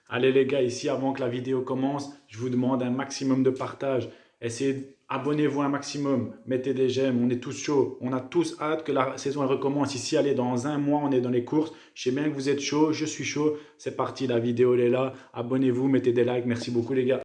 Allez les gars, ici avant que la vidéo commence, je vous demande un maximum de partage. Essayez, abonnez-vous un maximum, mettez des j'aime, on est tous chauds. On a tous hâte que la saison elle recommence. Ici, allez, dans un mois, on est dans les courses. Je sais bien que vous êtes chaud, je suis chaud. C'est parti, la vidéo elle est là. Abonnez-vous, mettez des likes. Merci beaucoup les gars.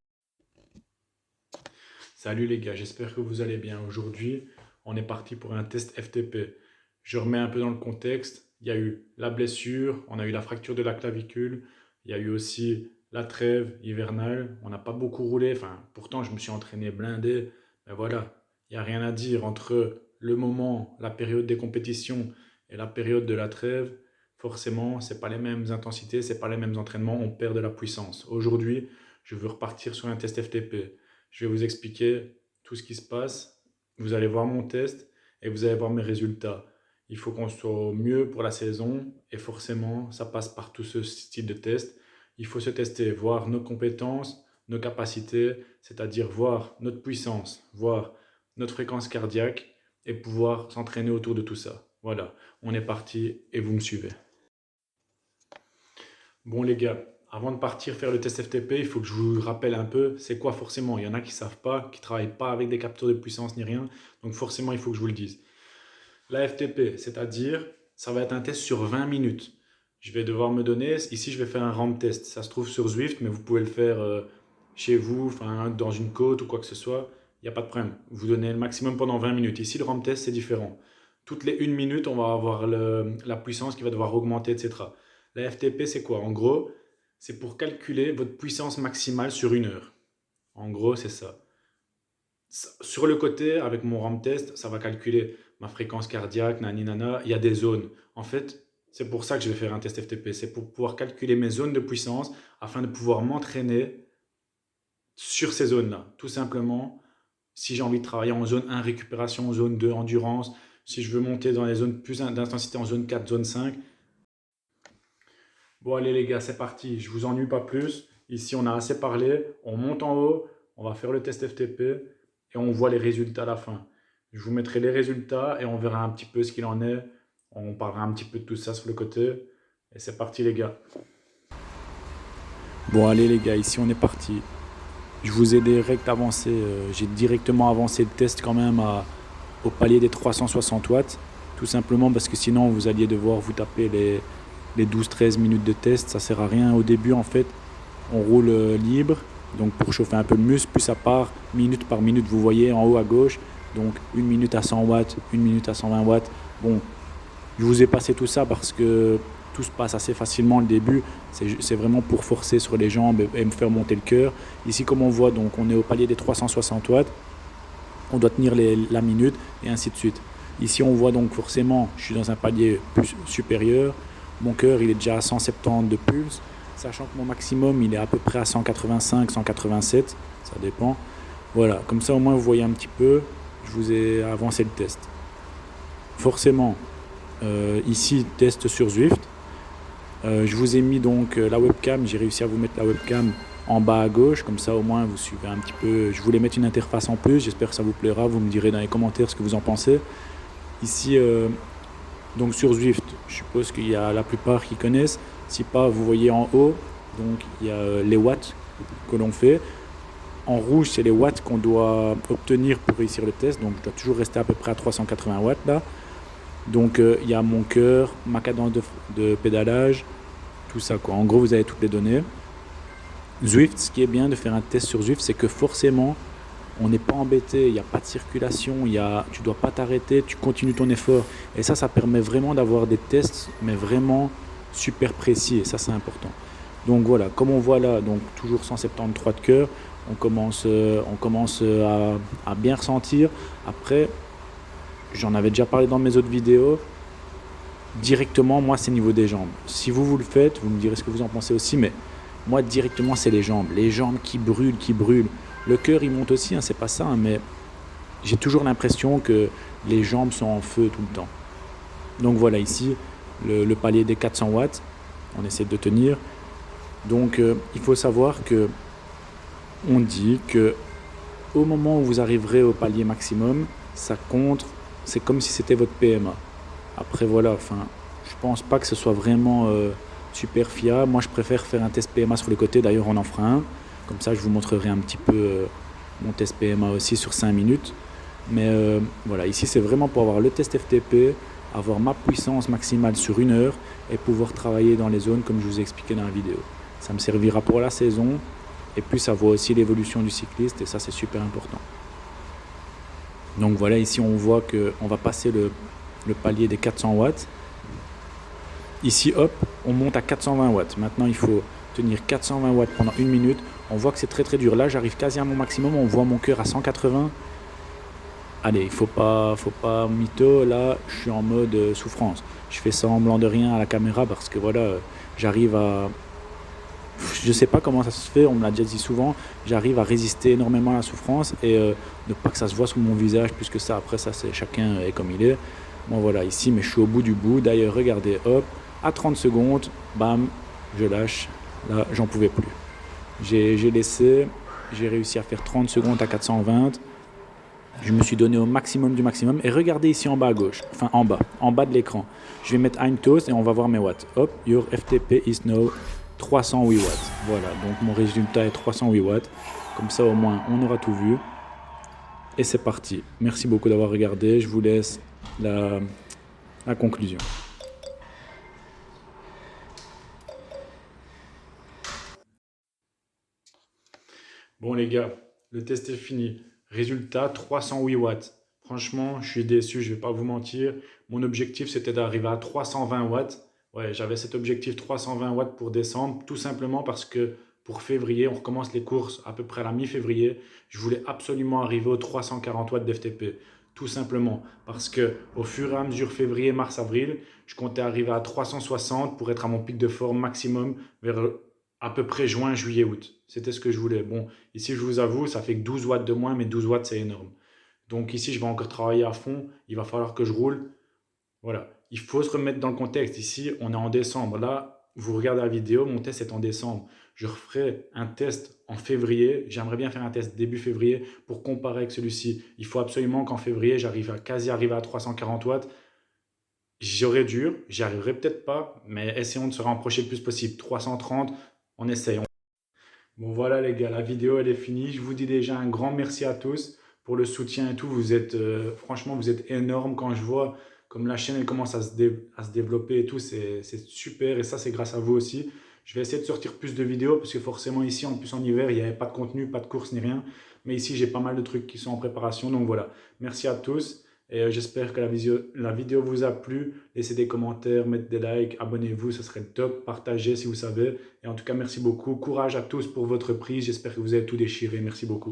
Salut les gars, j'espère que vous allez bien. Aujourd'hui, on est parti pour un test FTP. Je remets un peu dans le contexte. Il y a eu la blessure, on a eu la fracture de la clavicule, il y a eu aussi la trêve hivernale. On n'a pas beaucoup roulé, enfin, pourtant je me suis entraîné blindé. Mais voilà, il n'y a rien à dire entre le moment, la période des compétitions et la période de la trêve. Forcément, c'est pas les mêmes intensités, c'est pas les mêmes entraînements, on perd de la puissance. Aujourd'hui, je veux repartir sur un test FTP. Je vais vous expliquer tout ce qui se passe. Vous allez voir mon test et vous allez voir mes résultats. Il faut qu'on soit au mieux pour la saison et forcément, ça passe par tout ce style de test. Il faut se tester, voir nos compétences, nos capacités, c'est-à-dire voir notre puissance, voir notre fréquence cardiaque et pouvoir s'entraîner autour de tout ça. Voilà, on est parti et vous me suivez. Bon les gars, avant de partir faire le test FTP, il faut que je vous rappelle un peu c'est quoi forcément. Il y en a qui ne savent pas, qui ne travaillent pas avec des capteurs de puissance ni rien. Donc forcément, il faut que je vous le dise. La FTP, c'est-à-dire, ça va être un test sur 20 minutes. Je vais devoir me donner, ici je vais faire un ramp test. Ça se trouve sur Zwift, mais vous pouvez le faire chez vous, enfin, dans une côte ou quoi que ce soit. Il n'y a pas de problème. Vous donnez le maximum pendant 20 minutes. Ici, le ramp test, c'est différent. Toutes les 1 minute, on va avoir la puissance qui va devoir augmenter, etc. La FTP, c'est quoi? En gros, c'est pour calculer votre puissance maximale sur 1 heure. En gros, c'est ça. Sur le côté, avec mon RAM test, ça va calculer ma fréquence cardiaque, nani nana. Il y a des zones. En fait, c'est pour ça que je vais faire un test FTP. C'est pour pouvoir calculer mes zones de puissance afin de pouvoir m'entraîner sur ces zones-là. Tout simplement, si j'ai envie de travailler en zone 1 récupération, zone 2 endurance, si je veux monter dans les zones plus d'intensité en zone 4, zone 5. Bon, allez les gars, c'est parti. Je vous ennuie pas plus. Ici, on a assez parlé. On monte en haut. On va faire le test FTP et on voit les résultats à la fin. Je vous mettrai les résultats et on verra un petit peu ce qu'il en est. On parlera un petit peu de tout ça sur le côté. Et c'est parti les gars. Bon, allez les gars, ici on est parti. Je vous ai direct avancé. J'ai directement avancé le test quand même au palier des 360 watts. Tout simplement parce que sinon vous alliez devoir vous taper les 12-13 minutes de test, ça sert à rien. Au début, en fait, on roule libre, donc pour chauffer un peu le muscle, puis ça part minute par minute. Vous voyez en haut à gauche, donc 1 minute à 100 watts, 1 minute à 120 watts. Bon, je vous ai passé tout ça parce que tout se passe assez facilement le début. C'est vraiment pour forcer sur les jambes et me faire monter le cœur. Ici, comme on voit, donc on est au palier des 360 watts. On doit tenir la minute et ainsi de suite. Ici, on voit donc forcément, je suis dans un palier plus supérieur. Mon cœur, il est déjà à 170 de pulse, sachant que mon maximum, il est à peu près à 185, 187, ça dépend. Voilà, comme ça au moins vous voyez un petit peu, je vous ai avancé le test. Forcément, ici, test sur Zwift. Je vous ai mis donc la webcam, j'ai réussi à vous mettre la webcam en bas à gauche, comme ça au moins vous suivez un petit peu. Je voulais mettre une interface en plus, j'espère que ça vous plaira, vous me direz dans les commentaires ce que vous en pensez. Ici, donc sur Zwift, je suppose qu'il y a la plupart qui connaissent. Si pas, vous voyez en haut, donc il y a les watts que l'on fait. En rouge, c'est les watts qu'on doit obtenir pour réussir le test. Donc je dois toujours rester à peu près à 380 watts là. Donc il y a mon cœur, ma cadence de pédalage, tout ça quoi. En gros, vous avez toutes les données. Zwift, ce qui est bien de faire un test sur Zwift, c'est que forcément, on n'est pas embêté, il n'y a pas de circulation, tu ne dois pas t'arrêter, tu continues ton effort. Et ça permet vraiment d'avoir des tests, mais vraiment super précis, et ça c'est important. Donc voilà, comme on voit là, donc toujours 173 de cœur, on commence à bien ressentir. Après, j'en avais déjà parlé dans mes autres vidéos, directement, moi c'est niveau des jambes. Si vous le faites, vous me direz ce que vous en pensez aussi, mais moi directement c'est les jambes qui brûlent. Le cœur il monte aussi, hein, c'est pas ça, hein, mais j'ai toujours l'impression que les jambes sont en feu tout le temps. Donc voilà ici, le palier des 400 watts, on essaie de tenir. Donc il faut savoir que on dit que au moment où vous arriverez au palier maximum, ça compte, c'est comme si c'était votre PMA. Après voilà, enfin, je pense pas que ce soit vraiment super fiable. Moi, je préfère faire un test PMA sur le côté. D'ailleurs, on en fera un. Comme ça, je vous montrerai un petit peu mon test PMA aussi sur 5 minutes. Mais voilà, ici, c'est vraiment pour avoir le test FTP, avoir ma puissance maximale sur 1 heure et pouvoir travailler dans les zones comme je vous ai expliqué dans la vidéo. Ça me servira pour la saison et puis ça voit aussi l'évolution du cycliste et ça, c'est super important. Donc voilà, ici, on voit qu'on va passer le palier des 400 watts. Ici, hop, on monte à 420 watts. Maintenant, il faut tenir 420 watts pendant 1 minute. On voit que c'est très très dur. Là, j'arrive quasi à mon maximum. On voit mon cœur à 180. Allez, il faut pas mytho. Là, je suis en mode souffrance. Je fais semblant de rien à la caméra parce que voilà, j'arrive à... Je sais pas comment ça se fait, on me l'a déjà dit souvent. J'arrive à résister énormément à la souffrance et ne pas que ça se voit sur mon visage plus que ça. Après, ça, c'est chacun est comme il est. Bon, voilà, ici, mais je suis au bout du bout. D'ailleurs, regardez, hop, à 30 secondes, bam, je lâche. Là, j'en pouvais plus. J'ai laissé, j'ai réussi à faire 30 secondes à 420. Je me suis donné au maximum du maximum. Et regardez ici en bas à gauche, enfin en bas de l'écran. Je vais mettre Eintos et on va voir mes watts. Hop, your FTP is now 308 watts. Voilà, donc mon résultat est 308 watts. Comme ça, au moins, on aura tout vu. Et c'est parti. Merci beaucoup d'avoir regardé. Je vous laisse la conclusion. Bon les gars, le test est fini. Résultat, 308 watts. Franchement, je suis déçu, je vais pas vous mentir. Mon objectif, c'était d'arriver à 320 watts. Ouais, j'avais cet objectif 320 watts pour décembre, tout simplement parce que pour février, on recommence les courses à peu près à la mi-février. Je voulais absolument arriver aux 340 watts d'FTP. Tout simplement parce que au fur et à mesure février, mars, avril, je comptais arriver à 360 pour être à mon pic de forme maximum vers à peu près juin, juillet, août. C'était ce que je voulais. Bon, ici, je vous avoue, ça fait que 12 watts de moins, mais 12 watts, c'est énorme. Donc ici, je vais encore travailler à fond. Il va falloir que je roule. Voilà. Il faut se remettre dans le contexte. Ici, on est en décembre. Là, vous regardez la vidéo, mon test est en décembre. Je referai un test en février. J'aimerais bien faire un test début février pour comparer avec celui-ci. Il faut absolument qu'en février, j'arrive à quasi arriver à 340 watts. J'aurais dur, j'y arriverai peut-être pas, mais essayons de se rapprocher le plus possible. 330, on essaye. Bon voilà les gars, la vidéo elle est finie. Je vous dis déjà un grand merci à tous pour le soutien et tout. Vous êtes, franchement, vous êtes énormes quand je vois comme la chaîne elle commence à se développer et tout. C'est super et ça c'est grâce à vous aussi. Je vais essayer de sortir plus de vidéos parce que forcément ici, en plus en hiver, il n'y avait pas de contenu, pas de course ni rien. Mais ici, j'ai pas mal de trucs qui sont en préparation. Donc voilà, merci à tous. Et j'espère que la vidéo vous a plu. Laissez des commentaires, mettez des likes, abonnez-vous, ce serait le top. Partagez si vous savez. Et en tout cas, merci beaucoup. Courage à tous pour votre prise. J'espère que vous avez tout déchiré. Merci beaucoup.